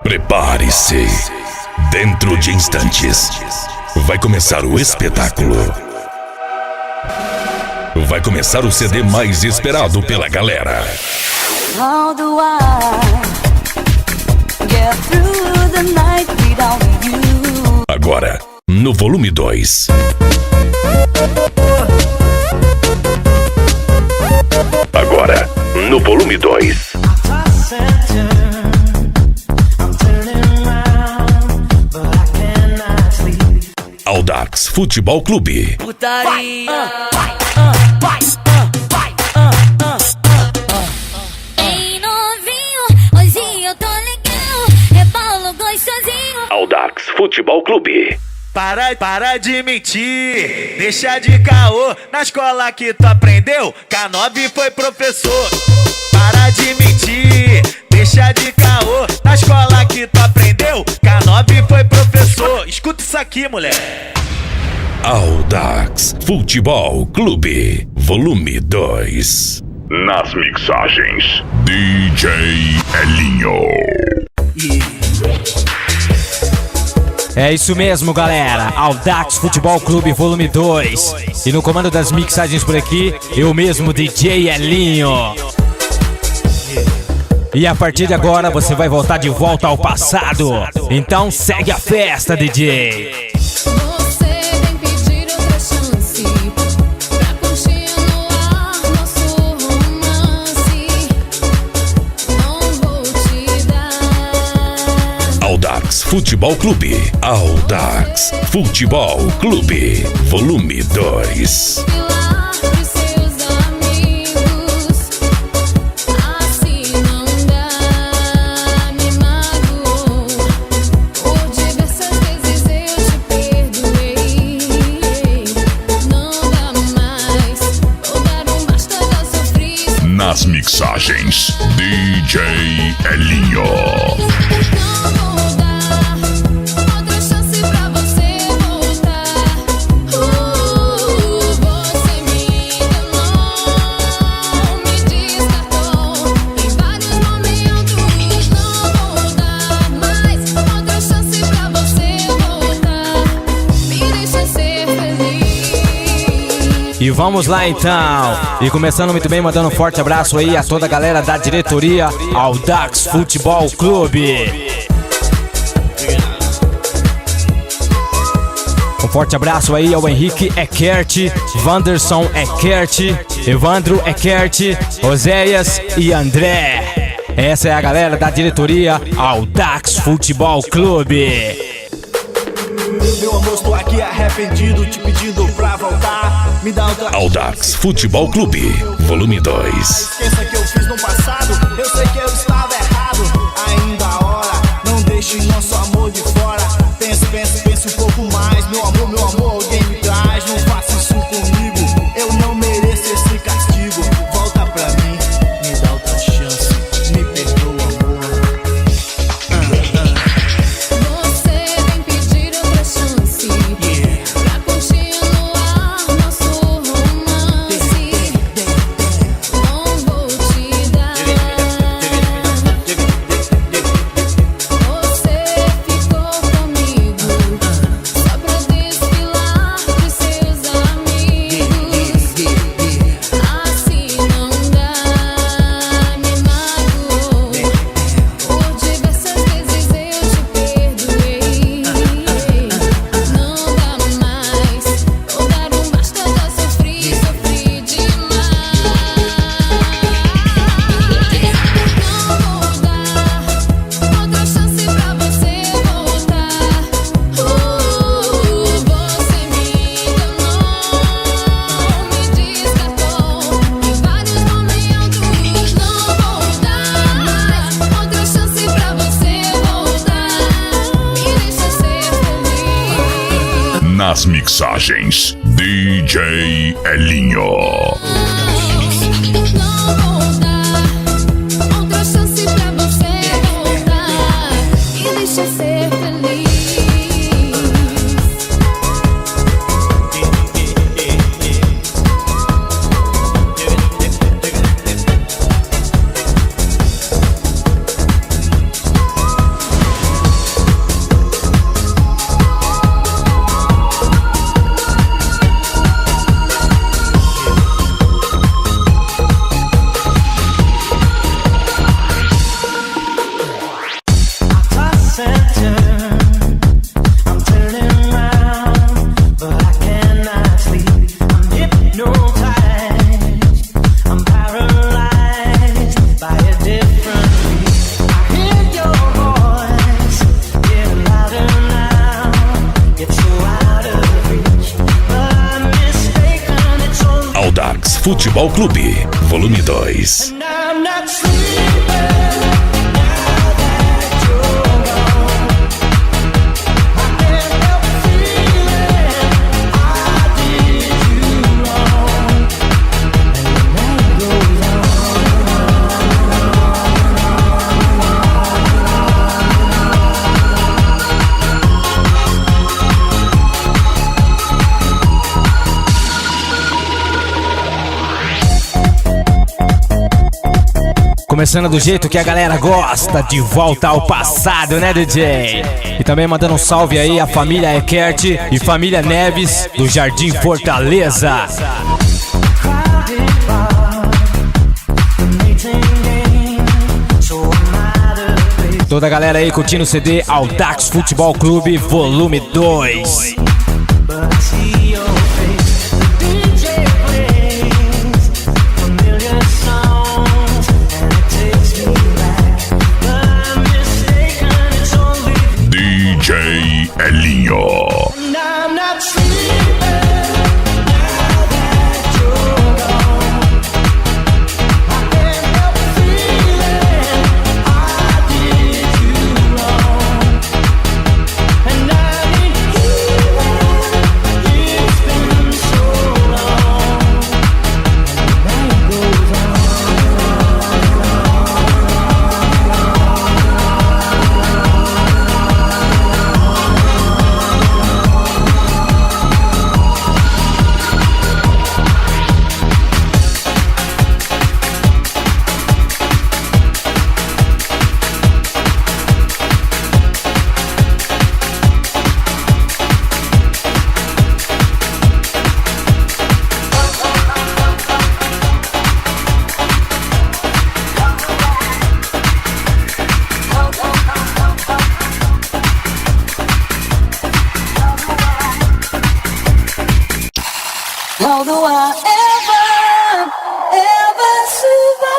Prepare-se. Dentro de instantes, vai começar o espetáculo. Vai começar o CD mais esperado pela galera. How do I get through the night without you? Agora, no volume 2. Agora, no volume 2. Audax Futebol Clube. Putaria. Ei, novinho, hoje eu tô legal. Rebolo gostosinho. Audax Futebol Clube. Para de mentir, deixa de caô. Na escola que tu aprendeu, K9 foi professor. Para de mentir, deixa de caô. Na escola que tu aprendeu, K9 foi professor. Escuta isso aqui, moleque. Audax Futebol Clube, volume 2. Nas mixagens, DJ Elinho. É isso mesmo, galera. Audax Futebol Clube Volume 2. E no comando das mixagens por aqui, eu mesmo, DJ Elinho. E a partir de agora você vai voltar de volta ao passado. Então segue a festa, DJ. Audax Futebol Clube. Audax Futebol Clube, volume 2. Nas mixagens, DJ Elinho. E vamos lá então. E começando muito bem, mandando um forte abraço aí a toda a galera da diretoria Audax Futebol Clube. Um forte abraço aí ao Henrique Eckert, Wanderson Eckert, Evandro Eckert, Oséias e André. Essa é a galera da diretoria Audax Futebol Clube. Meu amor, estou aqui arrependido, te pedindo pra voltar. Me dá outra Audax Futebol Clube, volume 2. Esqueça que eu fiz no passado, eu sei que eu estava errado. Ainda a hora, não deixe nosso amor de fora. Pense um pouco mais. Meu amor, alguém me traz. Não faça isso comigo, eu não mereço esse castigo. Volta pra mim, me dá outra chance. Me perdoa, amor. Você vem pedir outra chance pra continuar nosso romance. Não vou te dar. Você ficou comigo só pra desfilar pros seus amigos. Assim não dá, me magoou. Por diversas vezes eu te perdoei. Não dá mais, vou dar um basta, já sofri demais. Não vou dar outra chance pra você voltar. Você me enganou, me descartou em vários momentos. Não vou dar mais outra chance pra você voltar. Me deixa ser feliz. Nas mixagens, DJ Elinho. Não vou dar outra chance pra você voltar. Me deixa ser feliz. Futebol Clube, volume 2. Começando do jeito que a galera gosta, de volta ao passado, né, DJ? E também mandando um salve aí à família Eckert e família Neves do Jardim Fortaleza. Toda a galera aí curtindo o CD Audax Futebol Clube, volume 2. DJ Elinho. How do I ever survive?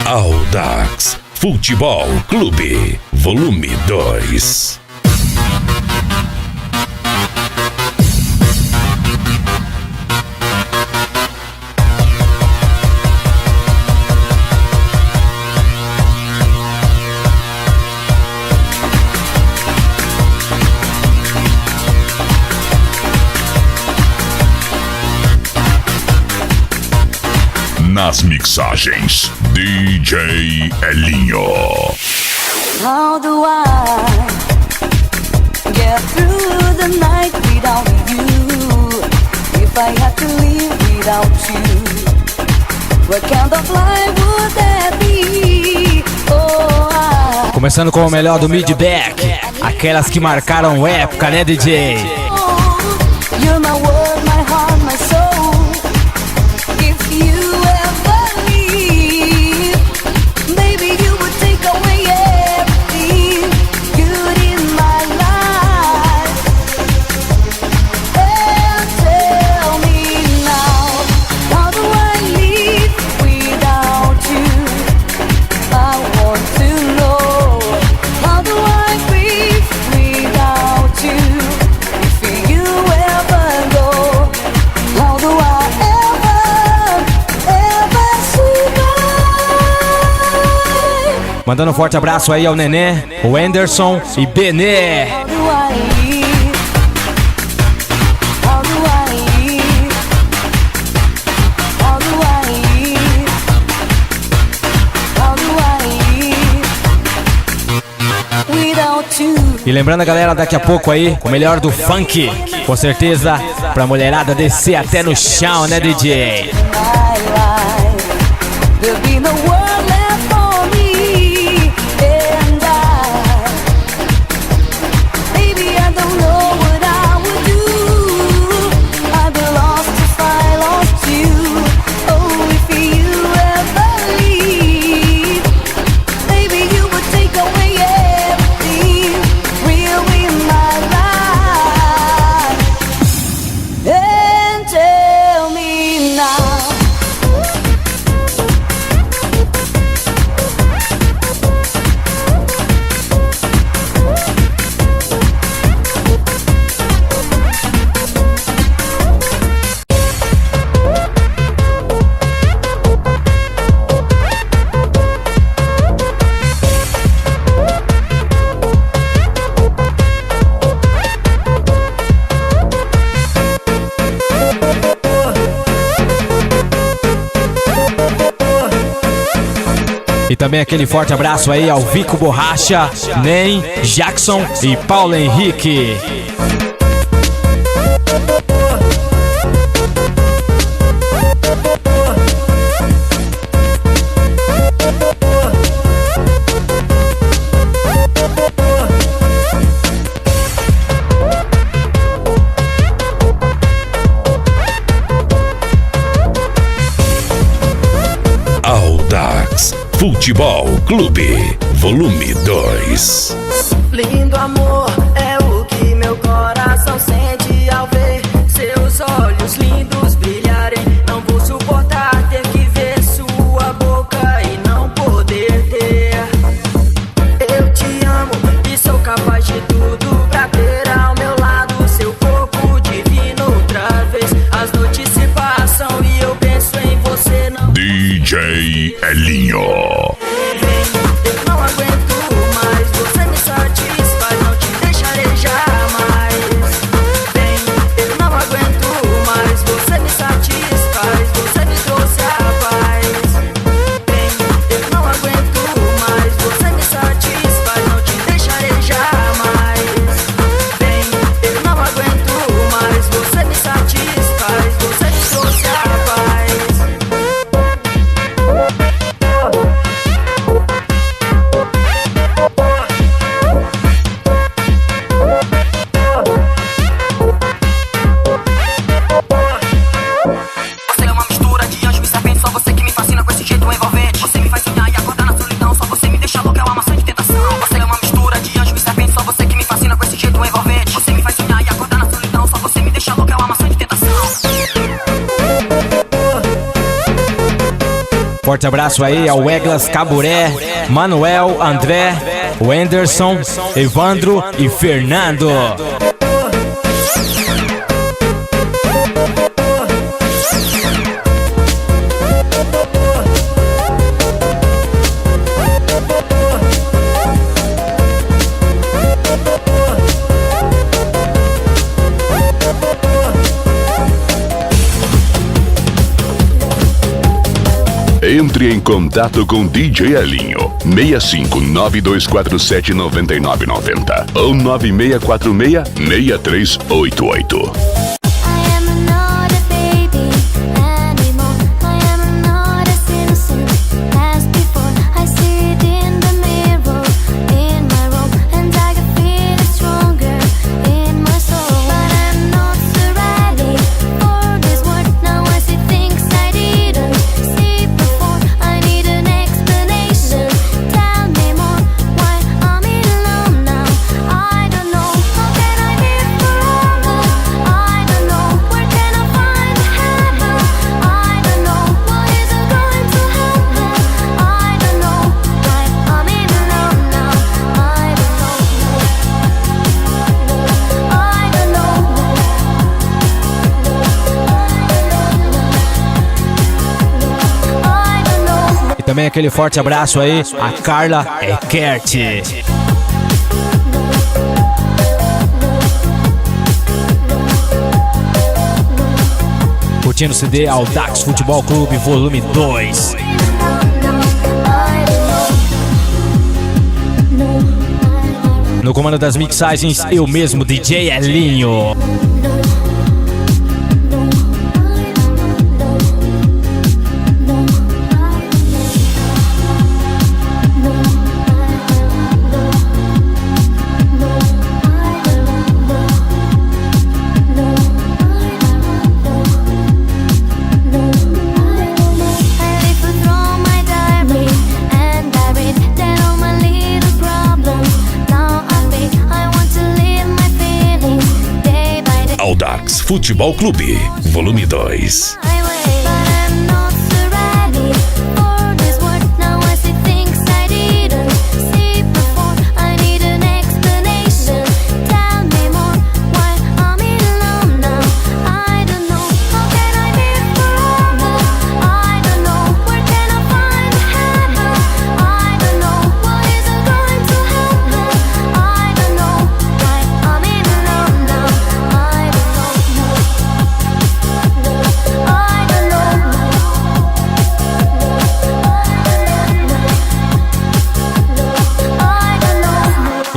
Audax Futebol Clube, volume 2. Nas mixagens, DJ Elinho. How do I get through the night without you? If I had to live without you, what kind of life would that be? Oh, Começando com o melhor do Midback, aquelas que marcaram época, né, DJ? you're my world, my heart, my soul. If you ever leave, baby, you would take away everything good in my life. And tell me now, how do I live without you? I want to know, how do I breathe without you? If you ever go, how do I ever survive? Mandando um forte abraço aí ao Nenê, o Anderson e Benê. How do I live? How do I live? How do I live? How do I live without you? E lembrando a galera, daqui a pouco aí, o melhor do funk, com certeza, pra mulherada descer até no chão, né, DJ? My life, there'll be no world left for me and baby, I don't know what I would do. I'd be lost if I lost you. Oh, if you ever leave, baby, you would take away everything real in my life. And tell me now, E também aquele forte abraço aí ao Vico Borracha, Nem, Jackson e Paulo Henrique. Audax Futebol Clube, volume 2. Lindo amor é o que meu coração sente ao ver seus olhos lindos brilharem. Não vou suportar ter que ver sua boca e não poder ter. Eu te amo e sou capaz de tudo pra ter ao meu lado seu corpo divino outra vez. As noites se passam e eu penso em você. Não DJ Elinho. eu não aguento mais, você me satisfaz, não te deixarei jamais. Bem, eu não aguento mais, você me satisfaz, você me trouxe a paz. Bem, eu não aguento mais, você me satisfaz, não te deixarei jamais. Bem, eu não aguento mais, você me satisfaz, você me trouxe a paz. Você é uma mistura de anjo e serpente, só você que me fascina com esse jeito envolvente. Você me faz sonhar e acordar na solidão, só você me deixa louca, é uma maçã de tentação. Você é uma mistura de anjo e serpente, só você que me fascina com esse jeito envolvente. Você me faz sonhar e acordar na solidão, só você me deixa louca, é uma maçã de tentação. Forte abraço aí ao Eglas Caburé, Manuel, André, Wenderson, Evandro e Fernando. Entre em contato com DJ Elinho, 65924799990 ou 9646-6388. I am not a baby anymore. I am not as innocent as before. I see it in the mirror, in my room, and I can feel it stronger in my soul. But I'm not so ready for this world. Now I see things I didn't see before. I need an explanation. Tell me more. Why I'm in love now? I don't know. How can I live forever? I don't know. Where can I find heaven? I don't know. What is going to happen? I don't know. Why I'm in love now? I don't know. I don't know. I don't know. E também aquele forte abraço aí a Carla Eckert. Curtindo o CD Audax Futebol Clube, volume 2. No comando das mixagens, eu mesmo, DJ Elinho. Audax Futebol Clube, volume 2.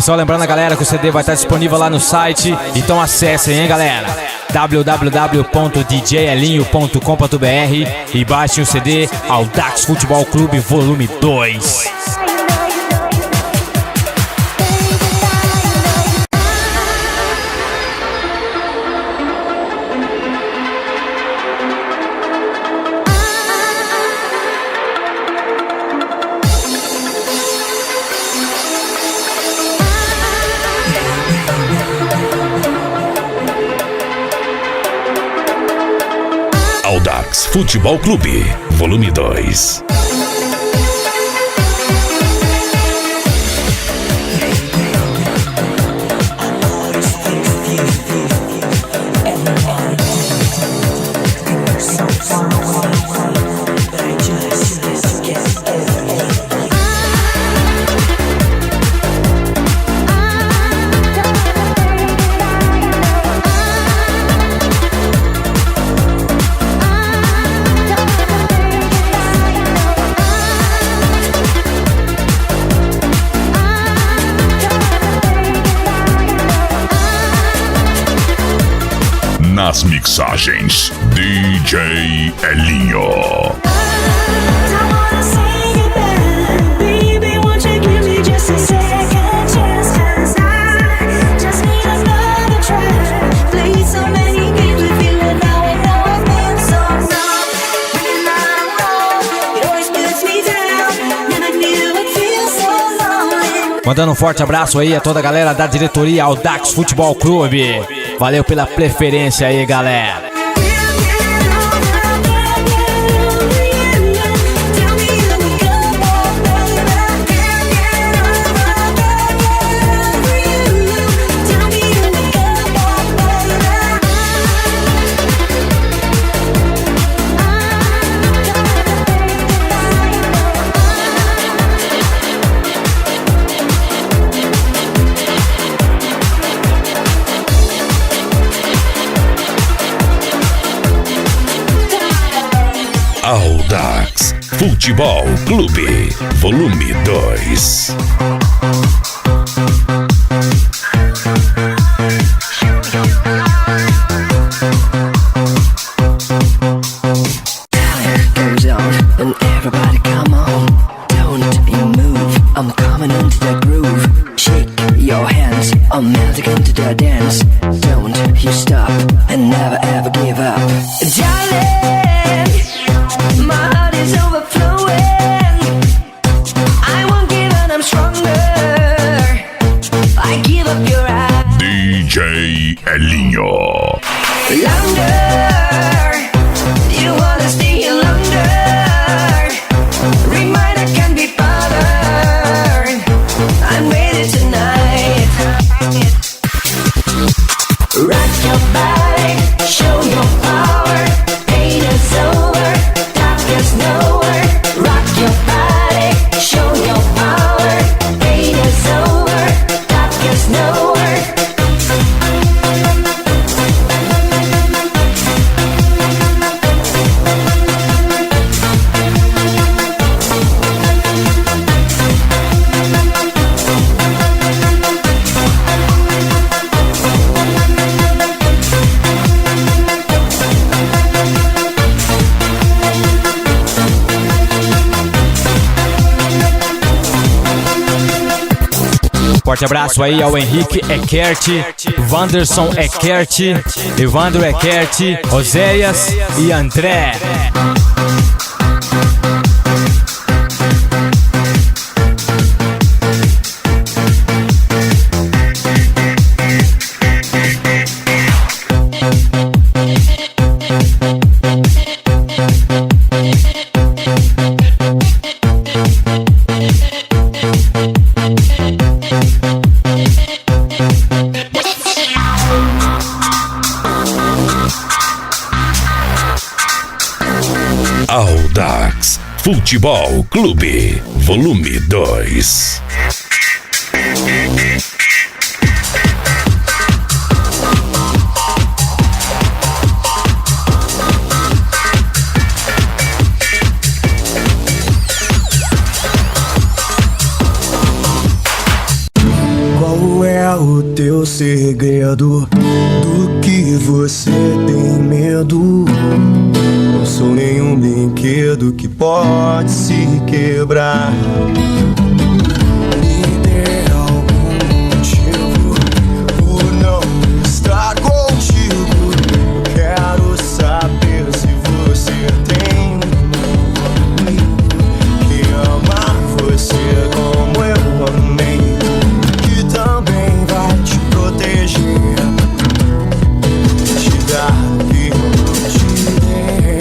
E só lembrando a galera que o CD vai estar disponível lá no site, então acessem, hein, galera? www.djelinho.com.br e baixem o CD Audax Futebol Clube Volume 2. Audax Futebol Clube, Volume 2. Nas mixagens, DJ Elinho. Mandando um forte abraço aí a toda a galera da diretoria Audax Futebol Clube. Valeu pela preferência aí, galera. Audax Futebol Clube, Volume 2. Goes on, and everybody come on. Don't you move, I'm coming into the groove. Shake your hands, I'm melting into the dance. Don't you stop, and never ever give up. Darling, my heart is overflowing. I won't give up, I'm stronger. I give up your eyes. DJ Elinho. Longer, you wanna stay here longer. Remind I can be bothered. I'm ready tonight. Rock your body, show your power. Pain is over, dark is nowhere. Rock your body, show your power. Pain is over, dark is nowhere. Forte abraço aí ao Henrique Eckert, Wanderson Eckert, Evandro Eckert, Oséias e André. Audax Futebol Clube, Volume 2. Qual meu segredo, do que você tem medo. Não sou nenhum brinquedo que pode se quebrar. Me dê algum motivo por não estar contigo. Eu quero saber se você tem um amigo que ama você como eu amei, que também vai te proteger, te dar o que eu não te dei.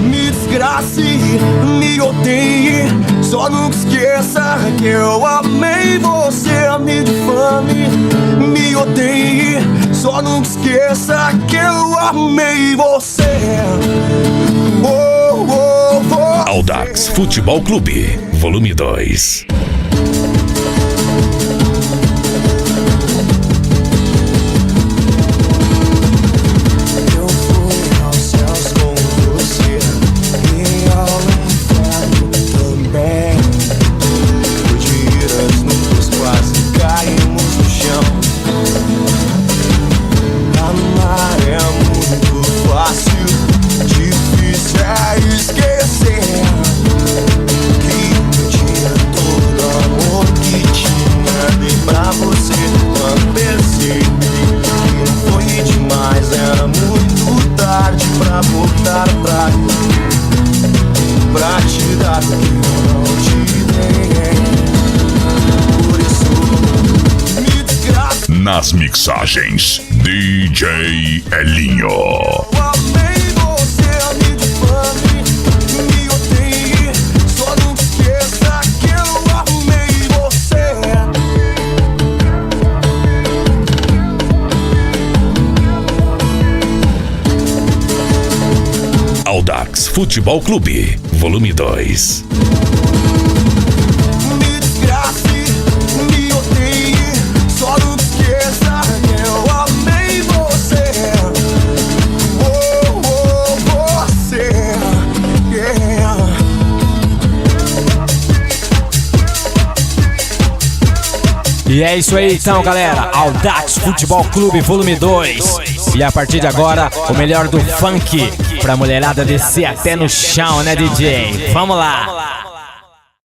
Me desgrace, me odeie, só nunca esqueça que eu amei você. Me difame, me odeie, só nunca esqueça que eu amei você. Oh, oh, oh. Audax Futebol Clube, volume 2. Eu fui aos céus com você e ao inferno também. Por dias nuvens quase caímos no chão. Amar é muito fácil, difícil é esquecer que um dia todo amor que tinha dei pra você. Quando percebi que não foi demais, era muito tarde pra voltar atrás, pra te dar o que eu não te dei. Por isso me desgraça. Nas mixagens, DJ Elinho. Eu amei você, me difame, me odeie, só não esqueça que eu amei você. Audax Futebol Clube, volume 2. Me desgrace, me odeie, só não esqueça que eu amei você. Oh, oh, você, yeah. E é isso aí então, galera. Audax Futebol Clube volume 2. E a partir de agora, o melhor do funk pra mulherada descer até no chão, né, DJ? Vamos lá.